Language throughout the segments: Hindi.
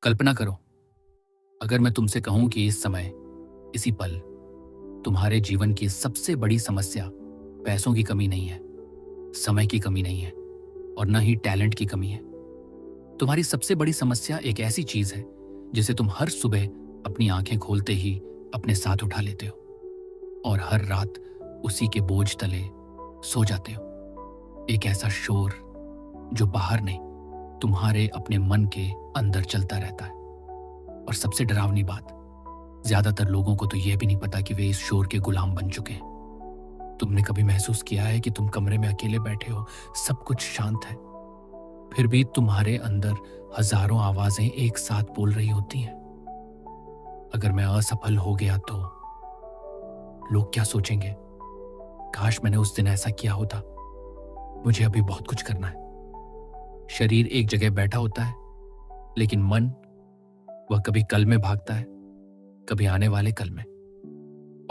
कल्पना करो, अगर मैं तुमसे कहूं कि इस समय, इसी पल, तुम्हारे जीवन की सबसे बड़ी समस्या पैसों की कमी नहीं है, समय की कमी नहीं है और न ही टैलेंट की कमी है। तुम्हारी सबसे बड़ी समस्या एक ऐसी चीज है जिसे तुम हर सुबह अपनी आंखें खोलते ही अपने साथ उठा लेते हो और हर रात उसी के बोझ तले सो जाते हो। एक ऐसा शोर जो बाहर नहीं, तुम्हारे अपने मन के अंदर चलता रहता है। और सबसे डरावनी बात, ज्यादातर लोगों को तो यह भी नहीं पता कि वे इस शोर के गुलाम बन चुके हैं। तुमने कभी महसूस किया है कि तुम कमरे में अकेले बैठे हो, सब कुछ शांत है, फिर भी तुम्हारे अंदर हजारों आवाजें एक साथ बोल रही होती हैं? अगर मैं असफल हो गया तो लोग क्या सोचेंगे? काश मैंने उस दिन ऐसा किया होता। मुझे अभी बहुत कुछ करना है। शरीर एक जगह बैठा होता है, लेकिन मन, वह कभी कल में भागता है, कभी आने वाले कल में।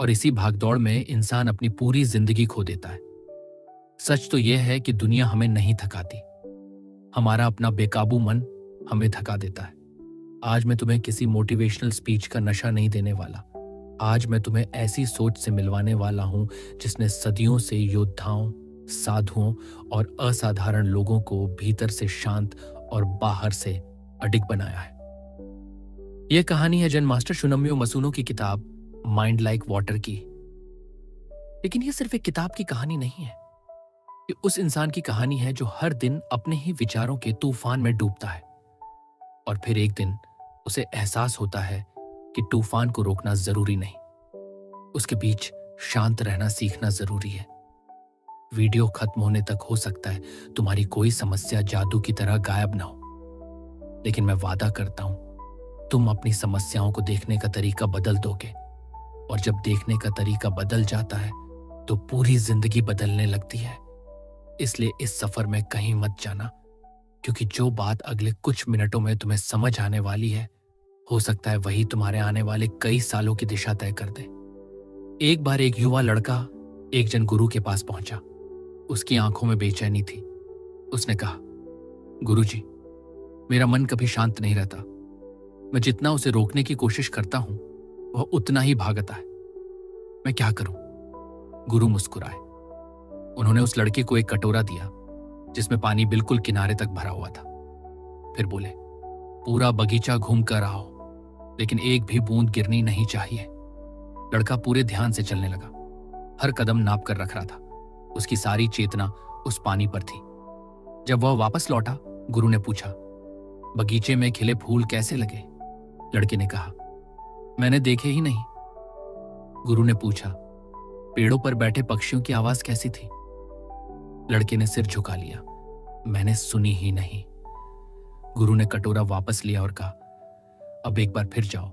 और इसी भागदौड़ में इंसान अपनी पूरी जिंदगी खो देता है। सच तो यह है कि दुनिया हमें नहीं थकाती, हमारा अपना बेकाबू मन हमें थका देता है। आज मैं तुम्हें किसी मोटिवेशनल स्पीच का नशा नहीं देने वाला। आज मैं तुम्हें ऐसी सोच से मिलवाने वाला हूं जिसने सदियों से योद्धाओं, साधुओं और असाधारण लोगों को भीतर से शांत और बाहर से अडिग बनाया है। यह कहानी है जन मास्टर शुनम्यो मसूनो की किताब माइंड लाइक वाटर की। लेकिन यह सिर्फ एक किताब की कहानी नहीं है, ये उस इंसान की कहानी है जो हर दिन अपने ही विचारों के तूफान में डूबता है और फिर एक दिन उसे एहसास होता है कि तूफान को रोकना जरूरी नहीं, उसके बीच शांत रहना सीखना जरूरी है। वीडियो खत्म होने तक हो सकता है तुम्हारी कोई समस्या जादू की तरह गायब ना हो, लेकिन मैं वादा करता हूं तुम अपनी समस्याओं को देखने का तरीका बदल दोगे। और जब देखने का तरीका बदल जाता है तो पूरी जिंदगी बदलने लगती है। इसलिए इस सफर में कहीं मत जाना, क्योंकि जो बात अगले कुछ मिनटों में तुम्हें समझ आने वाली है, हो सकता है वही तुम्हारे आने वाले कई सालों की दिशा तय कर दे। एक बार एक युवा लड़का एक जन गुरु के पास पहुंचा। उसकी आंखों में बेचैनी थी। उसने कहा, गुरुजी, मेरा मन कभी शांत नहीं रहता। मैं जितना उसे रोकने की कोशिश करता हूं, वह उतना ही भागता है। मैं क्या करूं? गुरु मुस्कुराए। उन्होंने उस लड़के को एक कटोरा दिया जिसमें पानी बिल्कुल किनारे तक भरा हुआ था। फिर बोले, पूरा बगीचा घूम कर आओ, लेकिन एक भी बूंद गिरनी नहीं चाहिए। लड़का पूरे ध्यान से चलने लगा, हर कदम नाप कर रख रहा था। उसकी सारी चेतना उस पानी पर थी। जब वह वापस लौटा, गुरु ने पूछा, बगीचे में खिले फूल कैसे लगे? लड़के ने कहा, मैंने देखे ही नहीं। गुरु ने पूछा, पेड़ों पर बैठे पक्षियों की आवाज कैसी थी? लड़के ने सिर झुका लिया, मैंने सुनी ही नहीं। गुरु ने कटोरा वापस लिया और कहा, अब एक बार फिर जाओ,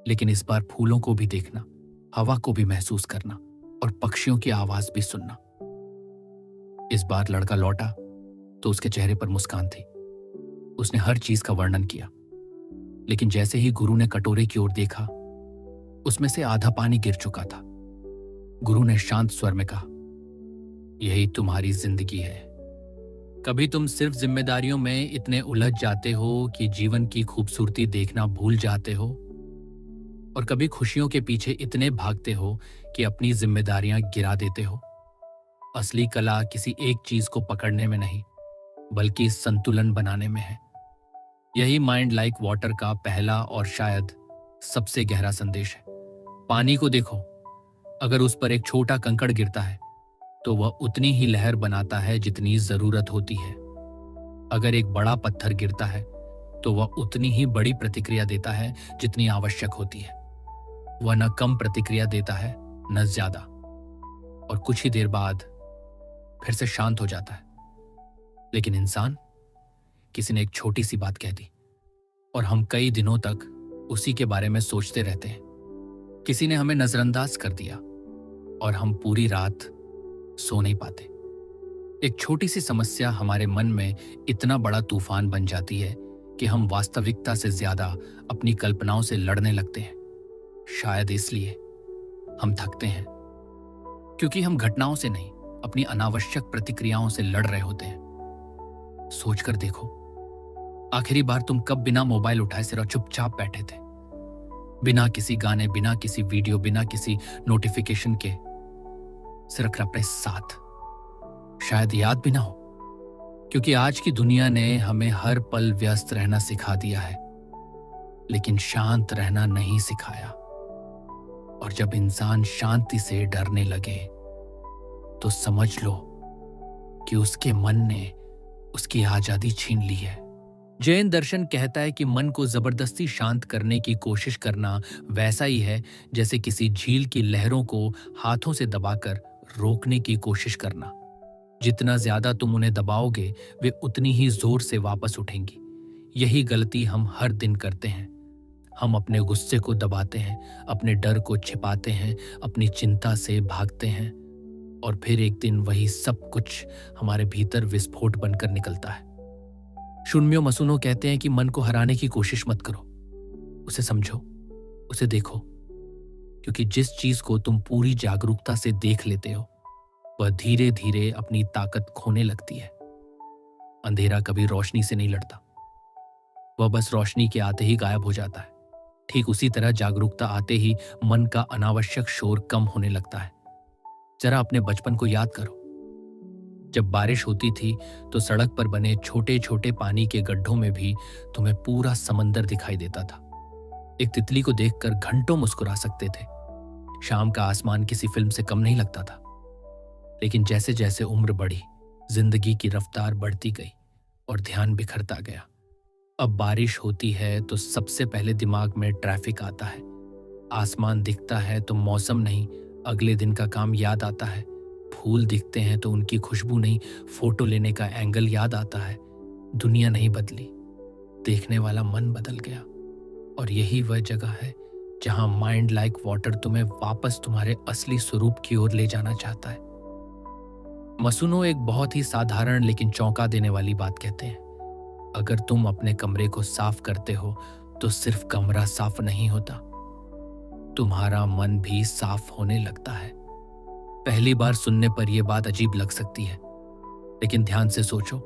लेकिन इस बार फूलों को भी देखना, हवा को भी महसूस करना और पक्षियों की आवाज भी सुनना। इस बार लड़का लौटा तो उसके चेहरे पर मुस्कान थी। उसने हर चीज का वर्णन किया, लेकिन जैसे ही गुरु ने कटोरे की ओर देखा, उसमें से आधा पानी गिर चुका था। गुरु ने शांत स्वर में कहा, यही तुम्हारी जिंदगी है। कभी तुम सिर्फ जिम्मेदारियों में इतने उलझ जाते हो कि जीवन की खूबसूरती देखना भूल जाते हो, और कभी खुशियों के पीछे इतने भागते हो कि अपनी जिम्मेदारियां गिरा देते हो। असली कला किसी एक चीज को पकड़ने में नहीं, बल्कि संतुलन बनाने में है। यही माइंड लाइक वाटर का पहला और शायद सबसे गहरा संदेश है। पानी को देखो, अगर उस पर एक छोटा कंकड़ गिरता है तो वह उतनी ही लहर बनाता है जितनी जरूरत होती है। अगर एक बड़ा पत्थर गिरता है तो वह उतनी ही बड़ी प्रतिक्रिया देता है जितनी आवश्यक होती है। वह न कम प्रतिक्रिया देता है न ज्यादा, और कुछ ही देर बाद फिर से शांत हो जाता है। लेकिन इंसान, किसी ने एक छोटी सी बात कह दी और हम कई दिनों तक उसी के बारे में सोचते रहते हैं। किसी ने हमें नजरअंदाज कर दिया और हम पूरी रात सो नहीं पाते। एक छोटी सी समस्या हमारे मन में इतना बड़ा तूफान बन जाती है कि हम वास्तविकता से ज्यादा अपनी कल्पनाओं से लड़ने लगते हैं। शायद इसलिए हम थकते हैं, क्योंकि हम घटनाओं से नहीं, अपनी अनावश्यक प्रतिक्रियाओं से लड़ रहे होते हैं। सोचकर देखो, आखिरी बार तुम कब बिना मोबाइल उठाए सिर्फ चुपचाप बैठे थे, बिना किसी गाने, बिना किसी वीडियो, बिना किसी नोटिफिकेशन के, सिर्फ अपने साथ? शायद याद भी ना हो, क्योंकि आज की दुनिया ने हमें हर पल व्यस्त रहना सिखा दिया है, लेकिन शांत रहना नहीं सिखाया। और जब इंसान शांति से डरने लगे तो समझ लो कि उसके मन ने उसकी आजादी छीन ली है। जैन दर्शन कहता है कि मन को जबरदस्ती शांत करने की कोशिश करना वैसा ही है जैसे किसी झील की लहरों को हाथों से दबाकर रोकने की कोशिश करना। जितना ज्यादा तुम उन्हें दबाओगे, वे उतनी ही जोर से वापस उठेंगी। यही गलती हम हर दिन करते हैं। हम अपने गुस्से को दबाते हैं, अपने डर को छिपाते हैं, अपनी चिंता से भागते हैं, और फिर एक दिन वही सब कुछ हमारे भीतर विस्फोट बनकर निकलता है। शुन्म्यो मसुनो कहते हैं कि मन को हराने की कोशिश मत करो, उसे समझो, उसे देखो, क्योंकि जिस चीज को तुम पूरी जागरूकता से देख लेते हो वह धीरे धीरे अपनी ताकत खोने लगती है। अंधेरा कभी रोशनी से नहीं लड़ता, वह बस रोशनी के आते ही गायब हो जाता है। ठीक उसी तरह जागरूकता आते ही मन का अनावश्यक शोर कम होने लगता है। जरा अपने बचपन को याद करो। जब बारिश होती थी तो सड़क पर बने छोटे छोटे पानी के गड्ढों में भी तुम्हें पूरा समंदर दिखाई देता था। एक तितली को देखकर घंटों मुस्कुरा सकते थे। शाम का आसमान किसी फिल्म से कम नहीं लगता था। लेकिन जैसे जैसे उम्र बढ़ी, जिंदगी की रफ्तार बढ़ती गई और ध्यान बिखरता गया। अब बारिश होती है तो सबसे पहले दिमाग में ट्रैफिक आता है। आसमान दिखता है तो मौसम नहीं, अगले दिन का काम याद आता है। फूल दिखते हैं तो उनकी खुशबू नहीं, फोटो लेने का एंगल याद आता है। दुनिया नहीं बदली, देखने वाला मन बदल गया। और यही वह जगह है जहां माइंड लाइक वाटर तुम्हें वापस तुम्हारे असली स्वरूप की ओर ले जाना चाहता है। मसुनो एक बहुत ही साधारण लेकिन चौंका देने वाली बात कहते हैं। अगर तुम अपने कमरे को साफ करते हो तो सिर्फ कमरा साफ नहीं होता, तुम्हारा मन भी साफ होने लगता है। पहली बार सुनने पर यह बात अजीब लग सकती है, लेकिन ध्यान से सोचो।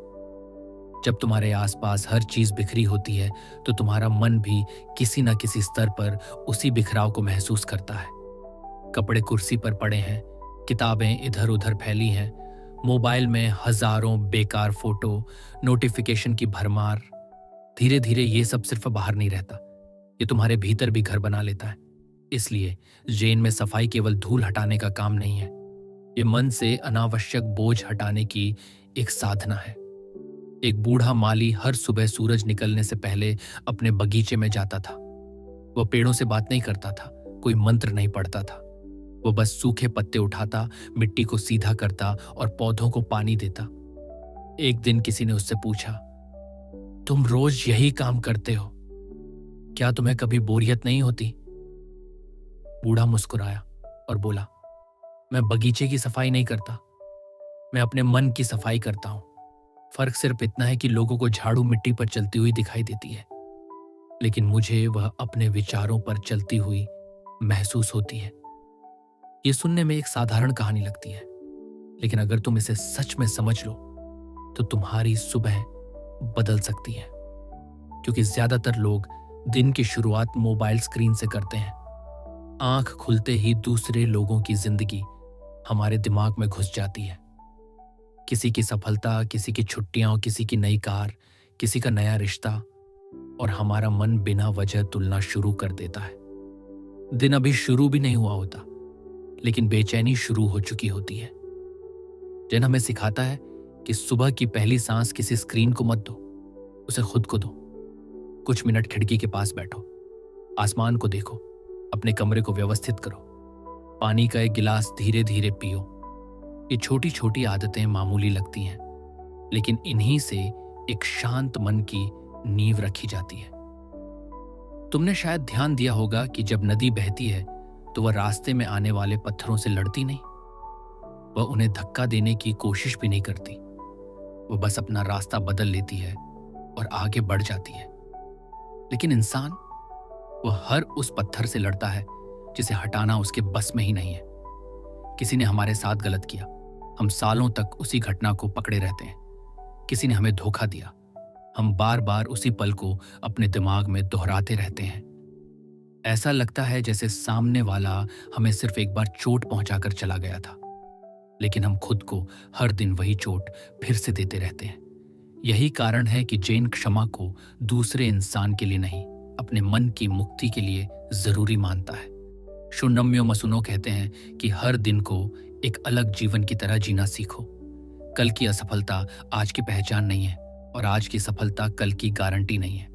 जब तुम्हारे आसपास हर चीज बिखरी होती है तो तुम्हारा मन भी किसी न किसी स्तर पर उसी बिखराव को महसूस करता है। कपड़े कुर्सी पर पड़े हैं, किताबें इधर उधर फैली हैं, मोबाइल में हजारों बेकार फोटो, नोटिफिकेशन की भरमार। धीरे धीरे ये सब सिर्फ बाहर नहीं रहता, ये तुम्हारे भीतर भी घर बना लेता है। इसलिए जैन में सफाई केवल धूल हटाने का काम नहीं है, ये मन से अनावश्यक बोझ हटाने की एक साधना है। एक बूढ़ा माली हर सुबह सूरज निकलने से पहले अपने बगीचे में जाता था। वह पेड़ों से बात नहीं करता था, कोई मंत्र नहीं पढ़ता था। वो बस सूखे पत्ते उठाता, मिट्टी को सीधा करता और पौधों को पानी देता। एक दिन किसी ने उससे पूछा, तुम रोज यही काम करते हो, क्या तुम्हें कभी बोरियत नहीं होती? बूढ़ा मुस्कुराया और बोला, मैं बगीचे की सफाई नहीं करता, मैं अपने मन की सफाई करता हूं। फर्क सिर्फ इतना है कि लोगों को झाड़ू मिट्टी पर चलती हुई दिखाई देती है, लेकिन मुझे वह अपने विचारों पर चलती हुई महसूस होती है। यह सुनने में एक साधारण कहानी लगती है, लेकिन अगर तुम इसे सच में समझ लो तो तुम्हारी सुबह बदल सकती है। क्योंकि ज्यादातर लोग दिन की शुरुआत मोबाइल स्क्रीन से करते हैं। आंख खुलते ही दूसरे लोगों की जिंदगी हमारे दिमाग में घुस जाती है। किसी की सफलता, किसी की छुट्टियां, किसी की नई कार, किसी का नया रिश्ता, और हमारा मन बिना वजह तुलना शुरू कर देता है। दिन अभी शुरू भी नहीं हुआ होता, लेकिन बेचैनी शुरू हो चुकी होती है। जैन हमें सिखाता है कि सुबह की पहली सांस किसी स्क्रीन को मत दो, उसे खुद को दो। कुछ मिनट खिड़की के पास बैठो, आसमान को देखो, अपने कमरे को व्यवस्थित करो, पानी का एक गिलास धीरे धीरे पियो। ये छोटी छोटी आदतें मामूली लगती हैं, लेकिन इन्हीं से एक शांत मन की नींव रखी जाती है। तुमने शायद ध्यान दिया होगा कि जब नदी बहती है तो वह रास्ते में आने वाले पत्थरों से लड़ती नहीं, वह उन्हें धक्का देने की कोशिश भी नहीं करती। वह बस अपना रास्ता बदल लेती है और आगे बढ़ जाती है। लेकिन इंसान, वह हर उस पत्थर से लड़ता है जिसे हटाना उसके बस में ही नहीं है। किसी ने हमारे साथ गलत किया, हम सालों तक उसी घटना को पकड़े रहते हैं। किसी ने हमें धोखा दिया, हम बार बार उसी पल को अपने दिमाग में दोहराते रहते हैं। ऐसा लगता है जैसे सामने वाला हमें सिर्फ एक बार चोट पहुंचाकर चला गया था, लेकिन हम खुद को हर दिन वही चोट फिर से देते रहते हैं। यही कारण है कि जैन क्षमा को दूसरे इंसान के लिए नहीं, अपने मन की मुक्ति के लिए जरूरी मानता है। शून्यम्यो मसुनो कहते हैं कि हर दिन को एक अलग जीवन की तरह जीना सीखो। कल की असफलता आज की पहचान नहीं है और आज की सफलता कल की गारंटी नहीं है,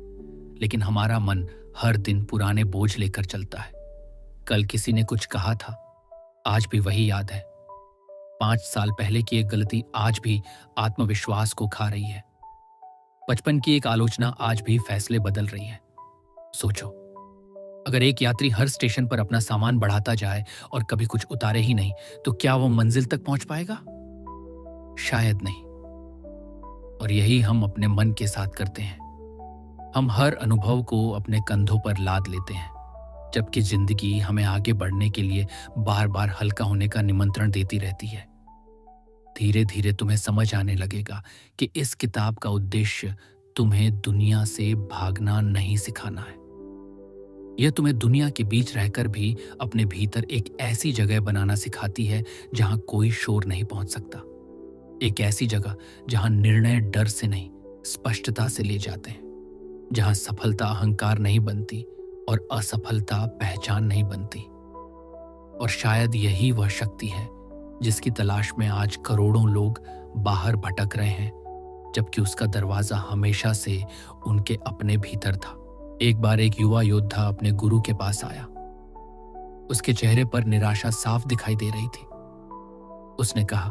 लेकिन हमारा मन हर दिन पुराने बोझ लेकर चलता है। कल किसी ने कुछ कहा था, आज भी वही याद है। 5 साल पहले की एक गलती आज भी आत्मविश्वास को खा रही है। बचपन की एक आलोचना आज भी फैसले बदल रही है। सोचो, अगर एक यात्री हर स्टेशन पर अपना सामान बढ़ाता जाए और कभी कुछ उतारे ही नहीं, तो क्या वो मंजिल तक पहुंच पाएगा? शायद नहीं। और यही हम अपने मन के साथ करते हैं। हम हर अनुभव को अपने कंधों पर लाद लेते हैं, जबकि जिंदगी हमें आगे बढ़ने के लिए बार बार हल्का होने का निमंत्रण देती रहती है। धीरे धीरे तुम्हें समझ आने लगेगा कि इस किताब का उद्देश्य तुम्हें दुनिया से भागना नहीं सिखाना है। यह तुम्हें दुनिया के बीच रहकर भी अपने भीतर एक ऐसी जगह बनाना सिखाती है जहां कोई शोर नहीं पहुंच सकता। एक ऐसी जगह जहां निर्णय डर से नहीं, स्पष्टता से ले जाते हैं। जहां सफलता अहंकार नहीं बनती और असफलता पहचान नहीं बनती। और शायद यही वह शक्ति है जिसकी तलाश में आज करोड़ों लोग बाहर भटक रहे हैं, जबकि उसका दरवाजा हमेशा से उनके अपने भीतर था। एक बार एक युवा योद्धा अपने गुरु के पास आया। उसके चेहरे पर निराशा साफ दिखाई दे रही थी। उसने कहा,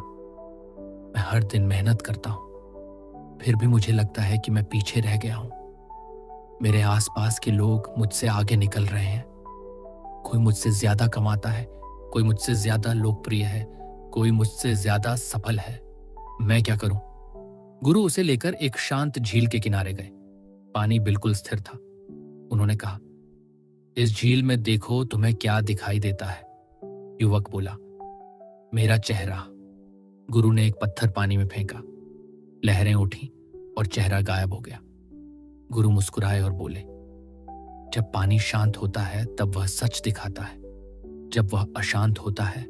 मैं हर दिन मेहनत करता हूं, फिर भी मुझे लगता है कि मैं पीछे रह गया हूं। मेरे आसपास के लोग मुझसे आगे निकल रहे हैं। कोई मुझसे ज्यादा कमाता है, कोई मुझसे ज्यादा लोकप्रिय है, कोई मुझसे ज्यादा सफल है। मैं क्या करूं? गुरु उसे लेकर एक शांत झील के किनारे गए। पानी बिल्कुल स्थिर था। उन्होंने कहा, इस झील में देखो तुम्हें क्या दिखाई देता है। युवक बोला, मेरा चेहरा। गुरु ने एक पत्थर पानी में फेंका। लहरें उठी और चेहरा गायब हो गया। गुरु मुस्कुराए और बोले, जब पानी शांत होता है तब वह सच दिखाता है। जब वह अशांत होता है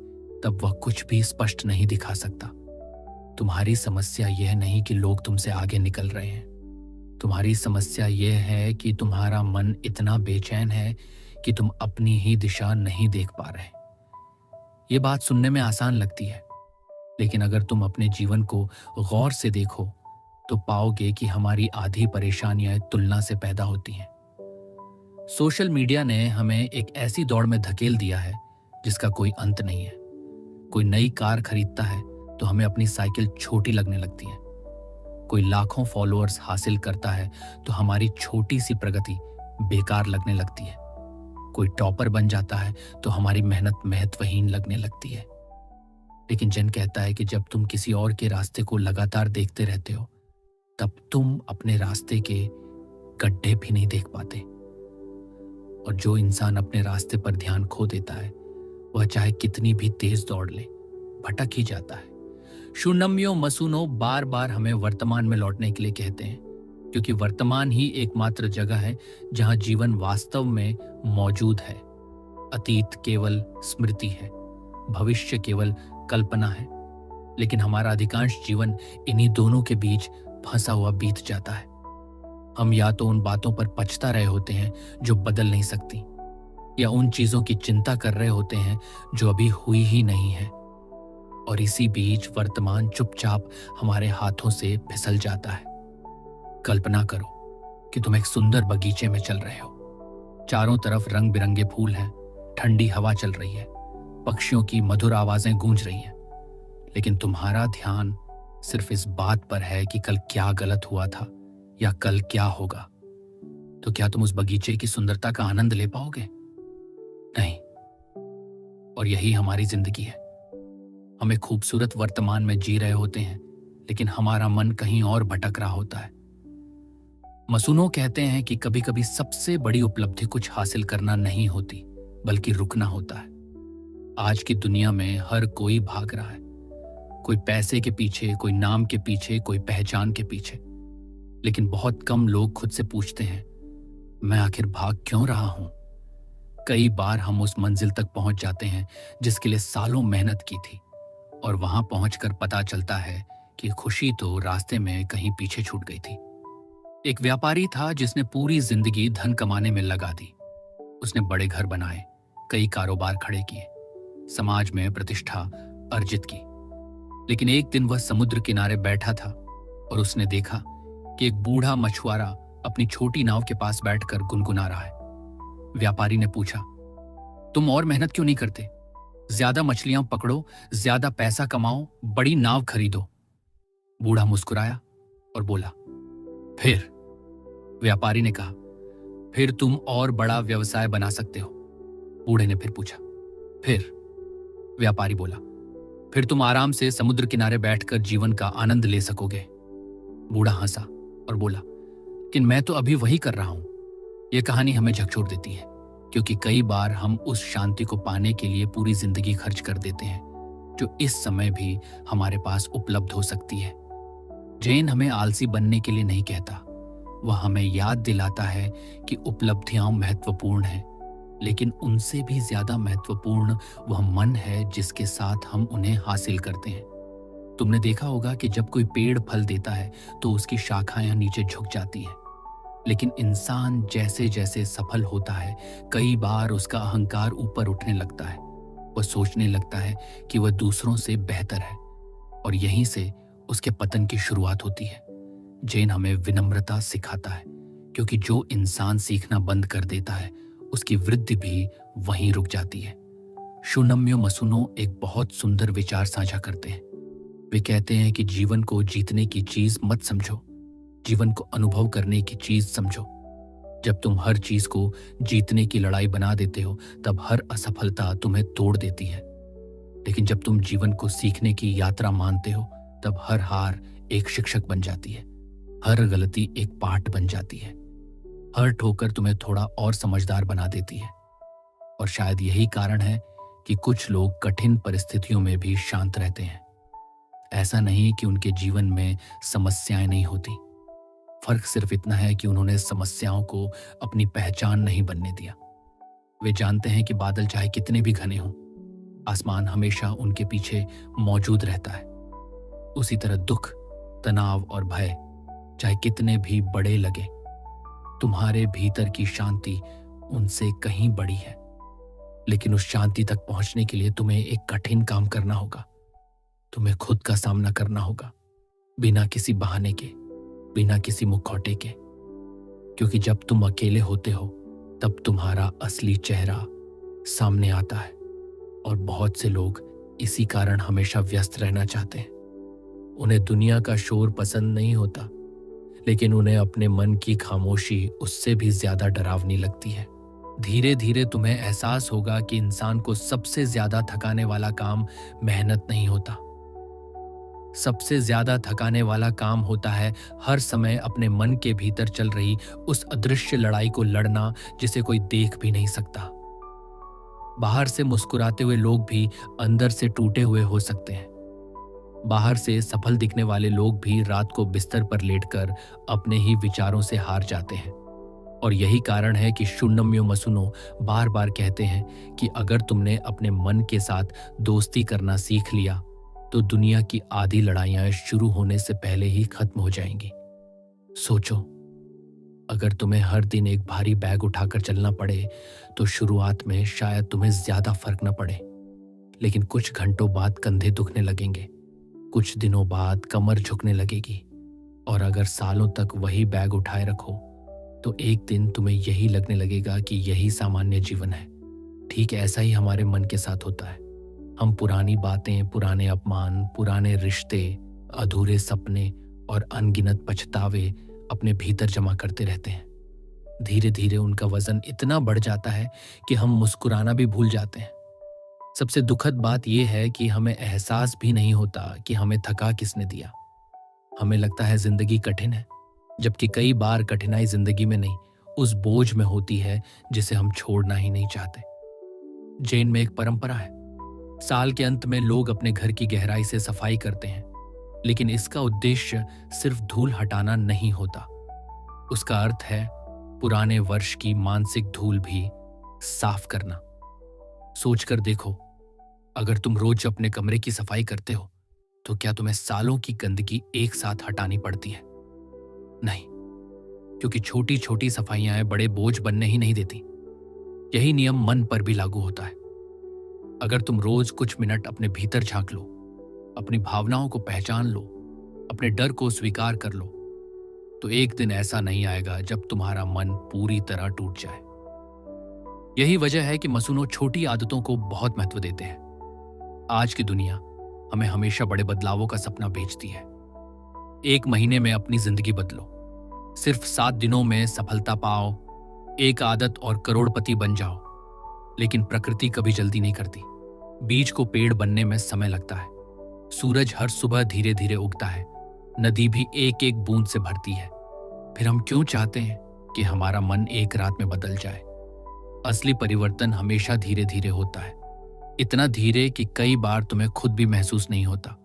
तब वह कुछ भी स्पष्ट नहीं दिखा सकता। तुम्हारी समस्या यह नहीं कि लोग तुमसे आगे निकल रहे हैं। तुम्हारी समस्या यह है कि तुम्हारा मन इतना बेचैन है कि तुम अपनी ही दिशा नहीं देख पा रहे। ये बात सुनने में आसान लगती है, लेकिन अगर तुम अपने जीवन को गौर से देखो तो पाओगे कि हमारी आधी परेशानियां तुलना से पैदा होती हैं। सोशल मीडिया ने हमें एक ऐसी दौड़ में धकेल दिया है जिसका कोई अंत नहीं है। कोई नई कार खरीदता है तो हमें अपनी साइकिल छोटी लगने लगती है। कोई लाखों फॉलोअर्स हासिल करता है तो हमारी छोटी सी प्रगति बेकार लगने लगती है। कोई टॉपर बन जाता है तो हमारी मेहनत महत्वहीन लगने लगती है। लेकिन जैन कहता है कि जब तुम किसी और के रास्ते को लगातार देखते रहते हो, तब तुम अपने रास्ते के गड्ढे भी नहीं देख पाते। और जो इंसान अपने रास्ते पर ध्यान खो देता है, वह चाहे कितनी भी तेज दौड़ ले, भटक ही जाता है। शून्यम्यो मसूनो बार बार हमें वर्तमान में लौटने के लिए कहते हैं, क्योंकि वर्तमान ही एकमात्र जगह है जहां जीवन वास्तव में मौजूद है। अतीत केवल स्मृति है, भविष्य केवल कल्पना है, लेकिन हमारा अधिकांश जीवन इन्हीं दोनों के बीच फंसा हुआ बीत जाता है। हम या तो उन बातों पर पछता रहे होते हैं जो बदल नहीं सकती, या उन चीजों की चिंता कर रहे होते हैं जो अभी हुई ही नहीं है। और इसी बीच वर्तमान चुपचाप हमारे हाथों से फिसल जाता है। कल्पना करो कि तुम एक सुंदर बगीचे में चल रहे हो। चारों तरफ रंग बिरंगे फूल हैं, ठंडी हवा चल रही है, पक्षियों की मधुर आवाजें गूंज रही हैं, लेकिन तुम्हारा ध्यान सिर्फ इस बात पर है कि कल क्या गलत हुआ था या कल क्या होगा। तो क्या तुम उस बगीचे की सुंदरता का आनंद ले पाओगे? नहीं। और यही हमारी जिंदगी है। हम एक खूबसूरत वर्तमान में जी रहे होते हैं, लेकिन हमारा मन कहीं और भटक रहा होता है। मसूनो कहते हैं कि कभी कभी सबसे बड़ी उपलब्धि कुछ हासिल करना नहीं होती, बल्कि रुकना होता है। आज की दुनिया में हर कोई भाग रहा है, कोई पैसे के पीछे, कोई नाम के पीछे, कोई पहचान के पीछे। लेकिन बहुत कम लोग खुद से पूछते हैं, मैं आखिर भाग क्यों रहा हूं? कई बार हम उस मंजिल तक पहुंच जाते हैं जिसके लिए सालों मेहनत की थी, और वहां पहुंचकर पता चलता है कि खुशी तो रास्ते में कहीं पीछे छूट गई थी। एक व्यापारी था जिसने पूरी जिंदगी धन कमाने में लगा दी। उसने बड़े घर बनाए, कई कारोबार खड़े किए, समाज में प्रतिष्ठा अर्जित की। लेकिन एक दिन वह समुद्र किनारे बैठा था और उसने देखा कि एक बूढ़ा मछुआरा अपनी छोटी नाव के पास बैठकर गुनगुना रहा है। व्यापारी ने पूछा, तुम और मेहनत क्यों नहीं करते? ज्यादा मछलियां पकड़ो, ज्यादा पैसा कमाओ, बड़ी नाव खरीदो। बूढ़ा मुस्कुराया और बोला, फिर? व्यापारी ने कहा, फिर तुम और बड़ा व्यवसाय बना सकते हो। बूढ़े ने फिर पूछा, फिर? व्यापारी बोला, फिर तुम आराम से समुद्र किनारे बैठकर जीवन का आनंद ले सकोगे। बूढ़ा हंसा और बोला, लेकिन मैं तो अभी वही कर रहा हूं। यह कहानी हमें झकझोर देती है, क्योंकि कई बार हम उस शांति को पाने के लिए पूरी जिंदगी खर्च कर देते हैं जो इस समय भी हमारे पास उपलब्ध हो सकती है। जैन हमें आलसी बनने के लिए नहीं कहता, वह हमें याद दिलाता है कि उपलब्धियां महत्वपूर्ण हैं, लेकिन उनसे भी ज्यादा महत्वपूर्ण वह मन है जिसके साथ हम उन्हें हासिल करते हैं। तुमने देखा होगा कि जब कोई पेड़ फल देता है तो उसकी शाखाएं नीचे झुक जाती हैं, लेकिन इंसान जैसे जैसे सफल होता है, कई बार उसका अहंकार ऊपर उठने लगता है। वह सोचने लगता है कि वह दूसरों से बेहतर है, और यहीं से उसके पतन की शुरुआत होती है। जैन हमें विनम्रता सिखाता है, क्योंकि जो इंसान सीखना बंद कर देता है उसकी वृद्धि भी वहीं रुक जाती है। शून्यम्यो मसुनो एक बहुत सुंदर विचार साझा करते हैं। वे कहते हैं कि जीवन को जीतने की चीज मत समझो, जीवन को अनुभव करने की चीज समझो। जब तुम हर चीज को जीतने की लड़ाई बना देते हो, तब हर असफलता तुम्हें तोड़ देती है। लेकिन जब तुम जीवन को सीखने की यात्रा मानते हो, तब हर हार एक शिक्षक बन जाती है, हर गलती एक पाठ बन जाती है, हर ठोकर तुम्हें थोड़ा और समझदार बना देती है। और शायद यही कारण है कि कुछ लोग कठिन परिस्थितियों में भी शांत रहते हैं। ऐसा नहीं कि उनके जीवन में समस्याएं नहीं होती, फर्क सिर्फ इतना है कि उन्होंने समस्याओं को अपनी पहचान नहीं बनने दिया। वे जानते हैं कि बादल चाहे कितने भी घने हों, आसमान हमेशा उनके पीछे मौजूद रहता है। उसी तरह दुख, तनाव और भय चाहे कितने भी बड़े लगे, तुम्हारे भीतर की शांति उनसे कहीं बड़ी है। लेकिन उस शांति तक पहुंचने के लिए तुम्हें एक कठिन काम करना होगा। तुम्हें खुद का सामना करना होगा, बिना किसी बहाने के, बिना किसी मुखौटे के। क्योंकि जब तुम अकेले होते हो, तब तुम्हारा असली चेहरा सामने आता है। और बहुत से लोग इसी कारण हमेशा व्यस्त रहना चाहते हैं। उन्हें दुनिया का शोर पसंद नहीं होता, लेकिन उन्हें अपने मन की खामोशी उससे भी ज्यादा डरावनी लगती है। धीरे धीरे तुम्हें एहसास होगा कि इंसान को सबसे ज्यादा थकाने वाला काम मेहनत नहीं होता। सबसे ज्यादा थकाने वाला काम होता है हर समय अपने मन के भीतर चल रही उस अदृश्य लड़ाई को लड़ना जिसे कोई देख भी नहीं सकता। बाहर से मुस्कुराते हुए लोग भी अंदर से टूटे हुए हो सकते हैं। बाहर से सफल दिखने वाले लोग भी रात को बिस्तर पर लेटकर अपने ही विचारों से हार जाते हैं। और यही कारण है कि शून्यम्यो मसुनो बार बार कहते हैं कि अगर तुमने अपने मन के साथ दोस्ती करना सीख लिया, तो दुनिया की आधी लड़ाइयां शुरू होने से पहले ही खत्म हो जाएंगी। सोचो, अगर तुम्हें हर दिन एक भारी बैग उठाकर चलना पड़े, तो शुरुआत में शायद तुम्हें ज्यादा फर्क न पड़े, लेकिन कुछ घंटों बाद कंधे दुखने लगेंगे, कुछ दिनों बाद कमर झुकने लगेगी, और अगर सालों तक वही बैग उठाए रखो, तो एक दिन तुम्हें यही लगने लगेगा कि यही सामान्य जीवन है। ठीक ऐसा ही हमारे मन के साथ होता है। हम पुरानी बातें, पुराने अपमान, पुराने रिश्ते, अधूरे सपने और अनगिनत पछतावे अपने भीतर जमा करते रहते हैं। धीरे धीरे उनका वजन इतना बढ़ जाता है कि हम मुस्कुराना भी भूल जाते हैं। सबसे दुखद बात यह है कि हमें एहसास भी नहीं होता कि हमें थका किसने दिया। हमें लगता है जिंदगी कठिन है, जबकि कई बार कठिनाई जिंदगी में नहीं, उस बोझ में होती है जिसे हम छोड़ना ही नहीं चाहते। जैन में एक परंपरा है, साल के अंत में लोग अपने घर की गहराई से सफाई करते हैं। लेकिन इसका उद्देश्य सिर्फ धूल हटाना नहीं होता। उसका अर्थ है पुराने वर्ष की मानसिक धूल भी साफ करना। सोचकर देखो, अगर तुम रोज अपने कमरे की सफाई करते हो तो क्या तुम्हें सालों की गंदगी एक साथ हटानी पड़ती है? नहीं, क्योंकि छोटी छोटी सफाइयां बड़े बोझ बनने ही नहीं देती। यही नियम मन पर भी लागू होता है। अगर तुम रोज कुछ मिनट अपने भीतर झांक लो, अपनी भावनाओं को पहचान लो, अपने डर को स्वीकार कर लो, तो एक दिन ऐसा नहीं आएगा जब तुम्हारा मन पूरी तरह टूट जाए। यही वजह है कि मसूनो छोटी आदतों को बहुत महत्व देते हैं। आज की दुनिया हमें हमेशा बड़े बदलावों का सपना बेचती है। 1 महीने में अपनी जिंदगी बदलो, सिर्फ 7 दिनों में सफलता पाओ, एक आदत और करोड़पति बन जाओ। लेकिन प्रकृति कभी जल्दी नहीं करती। बीज को पेड़ बनने में समय लगता है। सूरज हर सुबह धीरे धीरे उगता है, नदी भी एक एक बूंद से भरती है। फिर हम क्यों चाहते हैं कि हमारा मन एक रात में बदल जाए? असली परिवर्तन हमेशा धीरे धीरे होता है, इतना धीरे कि कई बार तुम्हें खुद भी महसूस नहीं होता।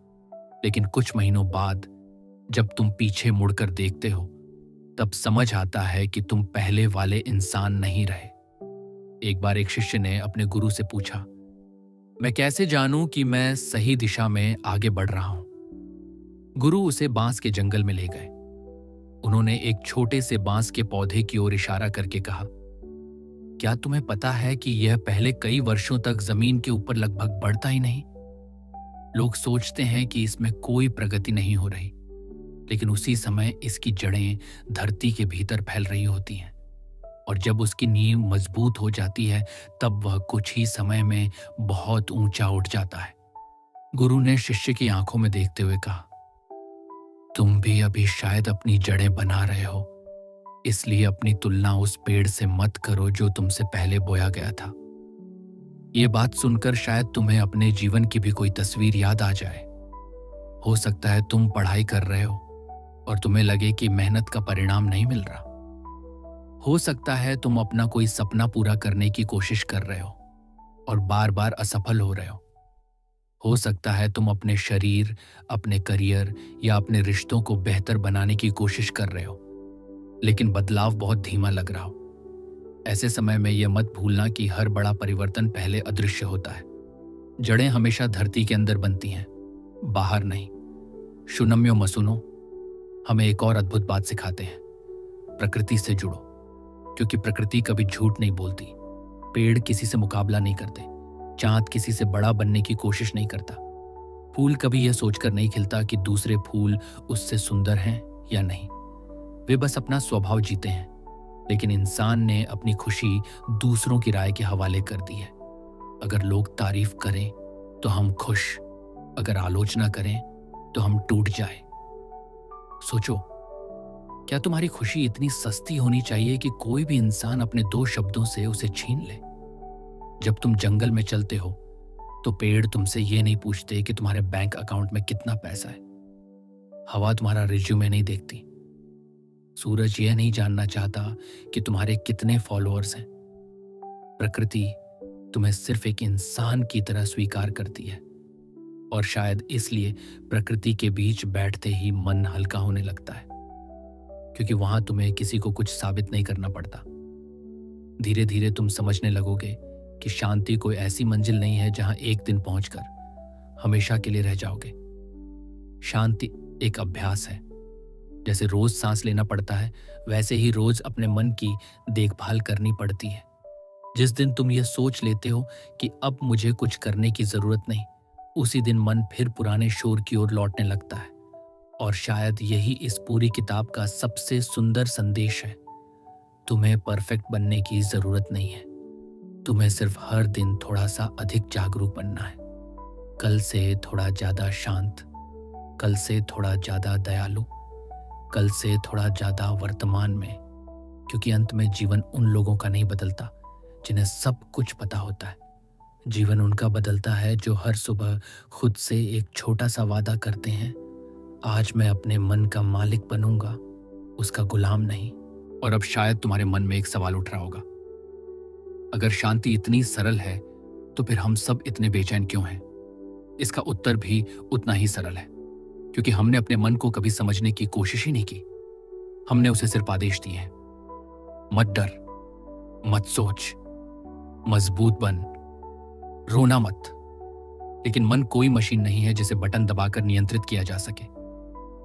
लेकिन कुछ महीनों बाद जब तुम पीछे मुड़कर देखते हो, तब समझ आता है कि तुम पहले वाले इंसान नहीं रहे। एक बार एक शिष्य ने अपने गुरु से पूछा, मैं कैसे जानूं कि मैं सही दिशा में आगे बढ़ रहा हूं? गुरु उसे बांस के जंगल में ले गए। उन्होंने एक छोटे से बांस के पौधे की ओर इशारा करके कहा, क्या तुम्हें पता है कि यह पहले कई वर्षों तक जमीन के ऊपर लगभग बढ़ता ही नहीं? लोग सोचते हैं कि इसमें कोई प्रगति नहीं हो रही, लेकिन उसी समय इसकी जड़ें धरती के भीतर फैल रही होती हैं, और जब उसकी नींव मजबूत हो जाती है तब वह कुछ ही समय में बहुत ऊंचा उठ जाता है। गुरु ने शिष्य की आंखों में देखते हुए कहा, तुम भी अभी शायद अपनी जड़ें बना रहे हो, इसलिए अपनी तुलना उस पेड़ से मत करो जो तुमसे पहले बोया गया था। ये बात सुनकर शायद तुम्हें अपने जीवन की भी कोई तस्वीर याद आ जाए। हो सकता है तुम पढ़ाई कर रहे हो और तुम्हें लगे कि मेहनत का परिणाम नहीं मिल रहा। हो सकता है तुम अपना कोई सपना पूरा करने की कोशिश कर रहे हो और बार बार असफल हो रहे हो सकता है तुम अपने शरीर, अपने करियर या अपने रिश्तों को बेहतर बनाने की कोशिश कर रहे हो, लेकिन बदलाव बहुत धीमा लग रहा हो। ऐसे समय में यह मत भूलना कि हर बड़ा परिवर्तन पहले अदृश्य होता है। जड़ें हमेशा धरती के अंदर बनती हैं, बाहर नहीं। शुनम्यो मसूनो हमें एक और अद्भुत बात सिखाते हैं, प्रकृति से जुड़ो, क्योंकि प्रकृति कभी झूठ नहीं बोलती। पेड़ किसी से मुकाबला नहीं करते, चांद किसी से बड़ा बनने की कोशिश नहीं करता, फूल कभी यह सोचकर नहीं खिलता कि दूसरे फूल उससे सुंदर हैं या नहीं। वे बस अपना स्वभाव जीते हैं। लेकिन इंसान ने अपनी खुशी दूसरों की राय के हवाले कर दी है। अगर लोग तारीफ करें तो हम खुश, अगर आलोचना करें तो हम टूट जाए। सोचो, क्या तुम्हारी खुशी इतनी सस्ती होनी चाहिए कि कोई भी इंसान अपने 2 शब्दों से उसे छीन ले? जब तुम जंगल में चलते हो तो पेड़ तुमसे ये नहीं पूछते कि तुम्हारे बैंक अकाउंट में कितना पैसा है। हवा तुम्हारा रिज्यूमे नहीं देखती। सूरज यह नहीं जानना चाहता कि तुम्हारे कितने फॉलोअर्स हैं। प्रकृति तुम्हें सिर्फ एक इंसान की तरह स्वीकार करती है, और शायद इसलिए प्रकृति के बीच बैठते ही मन हल्का होने लगता है, क्योंकि वहां तुम्हें किसी को कुछ साबित नहीं करना पड़ता। धीरे धीरे तुम समझने लगोगे कि शांति कोई ऐसी मंजिल नहीं है जहां एक दिन पहुंचकर हमेशा के लिए रह जाओगे। शांति एक अभ्यास है। जैसे रोज सांस लेना पड़ता है, वैसे ही रोज अपने मन की देखभाल करनी पड़ती है। जिस दिन तुम यह सोच लेते हो कि अब मुझे कुछ करने की जरूरत नहीं, उसी दिन मन फिर पुराने शोर की ओर लौटने लगता है। और शायद यही इस पूरी किताब का सबसे सुंदर संदेश है। तुम्हें परफेक्ट बनने की जरूरत नहीं है। तुम्हें सिर्फ हर दिन थोड़ा सा अधिक जागरूक बनना है। कल से थोड़ा ज्यादा शांत, कल से थोड़ा ज्यादा दयालु, कल से थोड़ा ज्यादा वर्तमान में। क्योंकि अंत में जीवन उन लोगों का नहीं बदलता जिन्हें सब कुछ पता होता है। जीवन उनका बदलता है जो हर सुबह खुद से एक छोटा सा वादा करते हैं, आज मैं अपने मन का मालिक बनूंगा, उसका गुलाम नहीं। और अब शायद तुम्हारे मन में एक सवाल उठ रहा होगा, अगर शांति इतनी सरल है तो फिर हम सब इतने बेचैन क्यों हैं? इसका उत्तर भी उतना ही सरल है, क्योंकि हमने अपने मन को कभी समझने की कोशिश ही नहीं की। हमने उसे सिर्फ आदेश दिए हैं, मत डर, मत सोच, मजबूत बन, रोना मत। लेकिन मन कोई मशीन नहीं है जिसे बटन दबाकर नियंत्रित किया जा सके।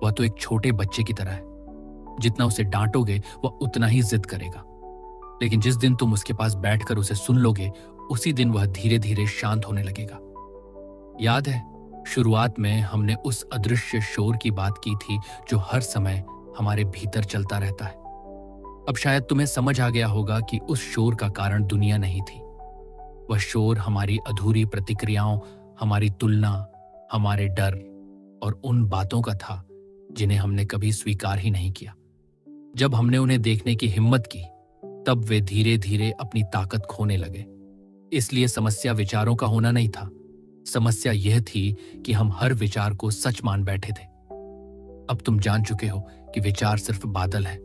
वह तो एक छोटे बच्चे की तरह है। जितना उसे डांटोगे वह उतना ही जिद करेगा, लेकिन जिस दिन तुम उसके पास बैठकर उसे सुन लोगे, उसी दिन वह धीरे धीरे शांत होने लगेगा। याद है, शुरुआत में हमने उस अदृश्य शोर की बात की थी जो हर समय हमारे भीतर चलता रहता है। अब शायद तुम्हें समझ आ गया होगा कि उस शोर का कारण दुनिया नहीं थी। वह शोर हमारी अधूरी प्रतिक्रियाओं, हमारी तुलना, हमारे डर और उन बातों का था जिन्हें हमने कभी स्वीकार ही नहीं किया। जब हमने उन्हें देखने की हिम्मत की, तब वे धीरे धीरे अपनी ताकत खोने लगे। इसलिए समस्या विचारों का होना नहीं था। समस्या यह थी कि हम हर विचार को सच मान बैठे थे। अब तुम जान चुके हो कि विचार सिर्फ बादल है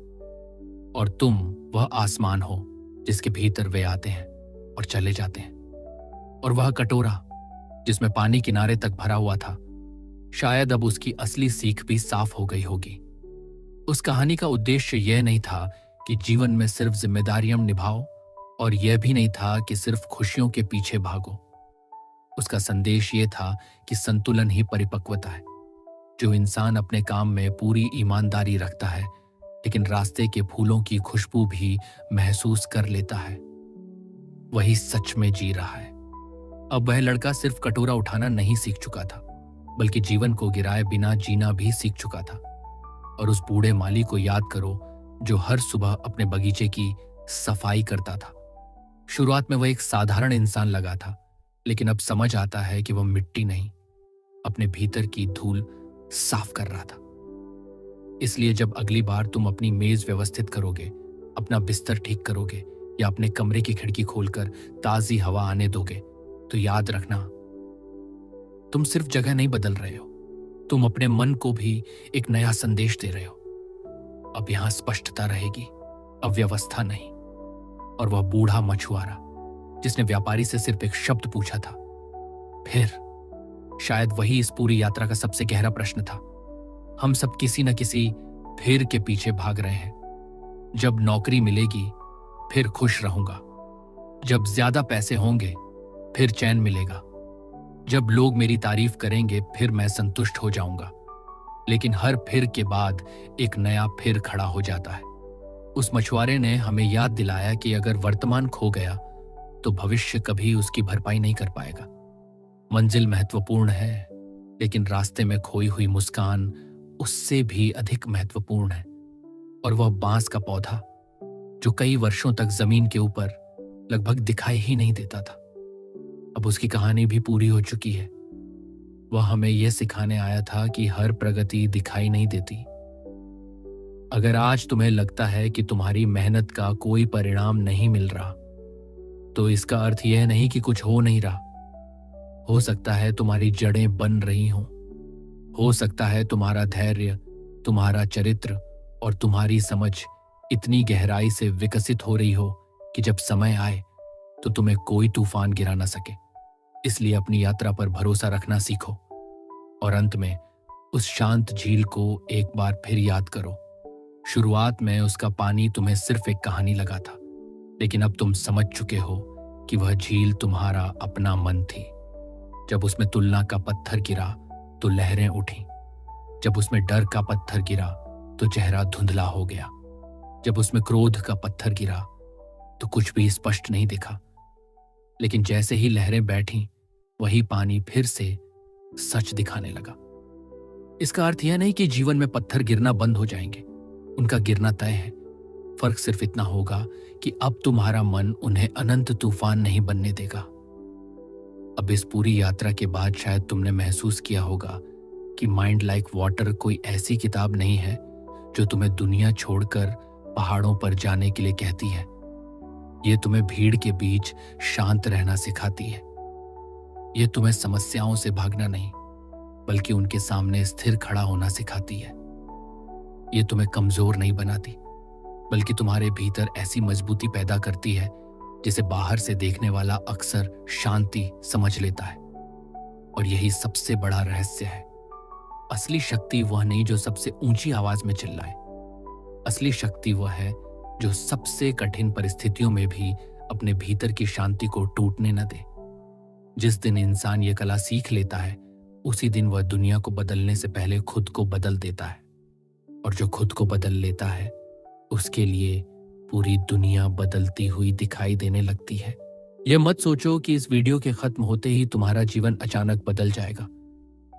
और तुम वह आसमान हो जिसके भीतर वे आते हैं और चले जाते हैं। और वह कटोरा जिसमें पानी किनारे तक भरा हुआ था, शायद अब उसकी असली सीख भी साफ हो गई होगी। उस कहानी का उद्देश्य यह नहीं था कि जीवन में सिर्फ जिम्मेदारियां निभाओ, और यह भी नहीं था कि सिर्फ खुशियों के पीछे भागो। उसका संदेश यह था कि संतुलन ही परिपक्वता है। जो इंसान अपने काम में पूरी ईमानदारी रखता है, लेकिन रास्ते के फूलों की खुशबू भी महसूस कर लेता है, वही सच में जी रहा है। अब वह लड़का सिर्फ कटोरा उठाना नहीं सीख चुका था, बल्कि जीवन को गिराए बिना जीना भी सीख चुका था। और उस बूढ़े माली को याद करो जो हर सुबह अपने बगीचे की सफाई करता था। शुरुआत में वह एक साधारण इंसान लगा था, लेकिन अब समझ आता है कि वह मिट्टी नहीं, अपने भीतर की धूल साफ कर रहा था। इसलिए जब अगली बार तुम अपनी मेज व्यवस्थित करोगे, अपना बिस्तर ठीक करोगे या अपने कमरे की खिड़की खोलकर ताजी हवा आने दोगे, तो याद रखना, तुम सिर्फ जगह नहीं बदल रहे हो, तुम अपने मन को भी एक नया संदेश दे रहे हो। अब यहां स्पष्टता रहेगी, अव्यवस्था नहीं। और वह बूढ़ा मछुआरा जिसने व्यापारी से सिर्फ एक शब्द पूछा था, फिर, शायद वही इस पूरी यात्रा का सबसे गहरा प्रश्न था। हम सब किसी न किसी फिर के पीछे भाग रहे हैं। जब नौकरी मिलेगी, फिर खुश रहूंगा। जब ज्यादा पैसे होंगे, फिर चैन मिलेगा। जब लोग मेरी तारीफ करेंगे, फिर मैं संतुष्ट हो जाऊंगा। लेकिन हर फिर के बाद एक नया फिर खड़ा हो जाता है। उस मछुआरे ने हमें याद दिलाया कि अगर वर्तमान खो गया तो भविष्य कभी उसकी भरपाई नहीं कर पाएगा। मंजिल महत्वपूर्ण है, लेकिन रास्ते में खोई हुई मुस्कान उससे भी अधिक महत्वपूर्ण है। और वह बांस का पौधा जो कई वर्षों तक जमीन के ऊपर लगभग दिखाई ही नहीं देता था, अब उसकी कहानी भी पूरी हो चुकी है। वह हमें यह सिखाने आया था कि हर प्रगति दिखाई नहीं देती। अगर आज तुम्हें लगता है कि तुम्हारी मेहनत का कोई परिणाम नहीं मिल रहा, तो इसका अर्थ यह नहीं कि कुछ हो नहीं रहा। हो सकता है तुम्हारी जड़ें बन रही हों, हो सकता है तुम्हारा धैर्य, तुम्हारा चरित्र और तुम्हारी समझ इतनी गहराई से विकसित हो रही हो कि जब समय आए तो तुम्हें कोई तूफान गिरा ना सके। इसलिए अपनी यात्रा पर भरोसा रखना सीखो। और अंत में उस शांत झील को एक बार फिर याद करो। शुरुआत में उसका पानी तुम्हें सिर्फ एक कहानी लगा था, लेकिन अब तुम समझ चुके हो कि वह झील तुम्हारा अपना मन थी। जब उसमें तुलना का पत्थर गिरा तो लहरें उठी। जब उसमें डर का पत्थर गिरा तो चेहरा धुंधला हो गया। जब उसमें क्रोध का पत्थर गिरा तो कुछ भी स्पष्ट नहीं दिखा। लेकिन जैसे ही लहरें बैठी, वही पानी फिर से सच दिखाने लगा। इसका अर्थ यह नहीं कि जीवन में पत्थर गिरना बंद हो जाएंगे, उनका गिरना तय है। फर्क सिर्फ इतना होगा कि अब तुम्हारा मन उन्हें अनंत तूफान नहीं बनने देगा। अब इस पूरी यात्रा के बाद शायद तुमने महसूस किया होगा कि माइंड लाइक वाटर कोई ऐसी किताब नहीं है जो तुम्हें दुनिया छोड़कर पहाड़ों पर जाने के लिए कहती है। ये तुम्हें भीड़ के बीच शांत रहना सिखाती है। ये तुम्हें समस्याओं से भागना नहीं, बल्कि उनके सामने स्थिर खड़ा होना सिखाती है। ये तुम्हें कमजोर नहीं बनाती, बल्कि तुम्हारे भीतर ऐसी मजबूती पैदा करती है जिसे बाहर से देखने वाला अक्सर शांति समझ लेता है। और यही सबसे बड़ा रहस्य है। असली शक्ति वह नहीं जो सबसे ऊंची आवाज में चिल्लाए। असली शक्ति वह है जो सबसे कठिन परिस्थितियों में भी अपने भीतर की शांति को टूटने न दे। जिस दिन इंसान ये कला सीख लेता है, उसी दिन वह दुनिया को बदलने से पहले खुद को बदल देता है। और जो खुद को बदल लेता है, उसके लिए पूरी दुनिया बदलती हुई दिखाई देने लगती है। यह मत सोचो कि इस वीडियो के खत्म होते ही तुम्हारा जीवन अचानक बदल जाएगा।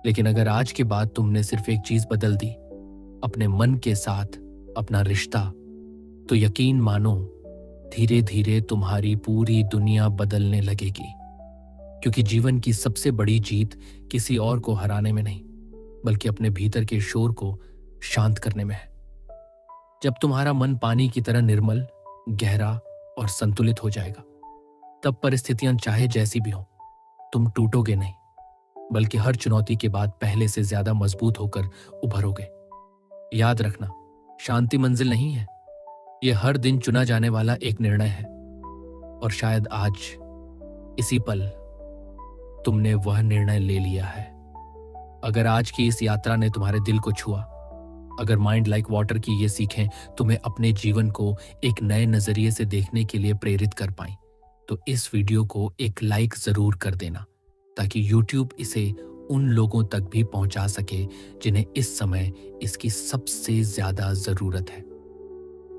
लेकिन अगर आज के बाद तुमने सिर्फ एक चीज बदल दी, अपने मन के साथ अपना रिश्ता, तो यकीन मानो धीरे धीरे तुम्हारी पूरी दुनिया बदलने लगेगी। क्योंकि जीवन की सबसे बड़ी जीत किसी और को हराने में नहीं, बल्कि अपने भीतर के शोर को शांत करने में है। जब तुम्हारा मन पानी की तरह निर्मल, गहरा और संतुलित हो जाएगा, तब परिस्थितियां चाहे जैसी भी हों, तुम टूटोगे नहीं, बल्कि हर चुनौती के बाद पहले से ज्यादा मजबूत होकर उभरोगे। याद रखना, शांति मंजिल नहीं है, यह हर दिन चुना जाने वाला एक निर्णय है। और शायद आज इसी पल तुमने वह निर्णय ले लिया है। अगर आज की इस यात्रा ने तुम्हारे दिल को छुआ, अगर माइंड लाइक वाटर की ये सीखें तुम्हें अपने जीवन को एक नए नजरिए से देखने के लिए प्रेरित कर पाई, तो इस वीडियो को एक लाइक जरूर कर देना, ताकि YouTube इसे उन लोगों तक भी पहुंचा सके जिन्हें इस समय इसकी सबसे ज्यादा जरूरत है।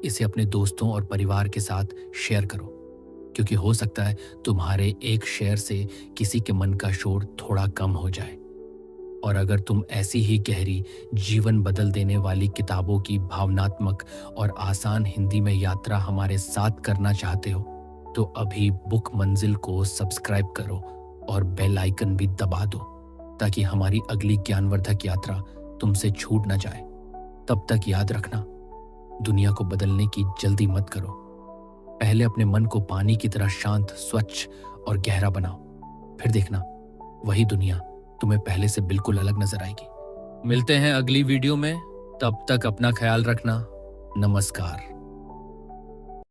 इसे अपने दोस्तों और परिवार के साथ शेयर करो, क्योंकि हो सकता है तुम्हारे एक शेयर से किसी के मन का शोर थोड़ा कम हो जाए। और अगर तुम ऐसी ही गहरी, जीवन बदल देने वाली किताबों की भावनात्मक और आसान हिंदी में यात्रा हमारे साथ करना चाहते हो, तो अभी बुक मंजिल को सब्सक्राइब करो और बेल आइकन भी दबा दो, ताकि हमारी अगली ज्ञानवर्धक यात्रा तुमसे छूट न जाए। तब तक याद रखना, दुनिया को बदलने की जल्दी मत करो। पहले अपने मन को पानी की तरह शांत, स्वच्छ और गहरा बनाओ। फिर देखना, वही दुनिया तुम्हें पहले से बिल्कुल अलग नजर आएगी। मिलते हैं अगली वीडियो में, तब तक अपना ख्याल रखना। नमस्कार।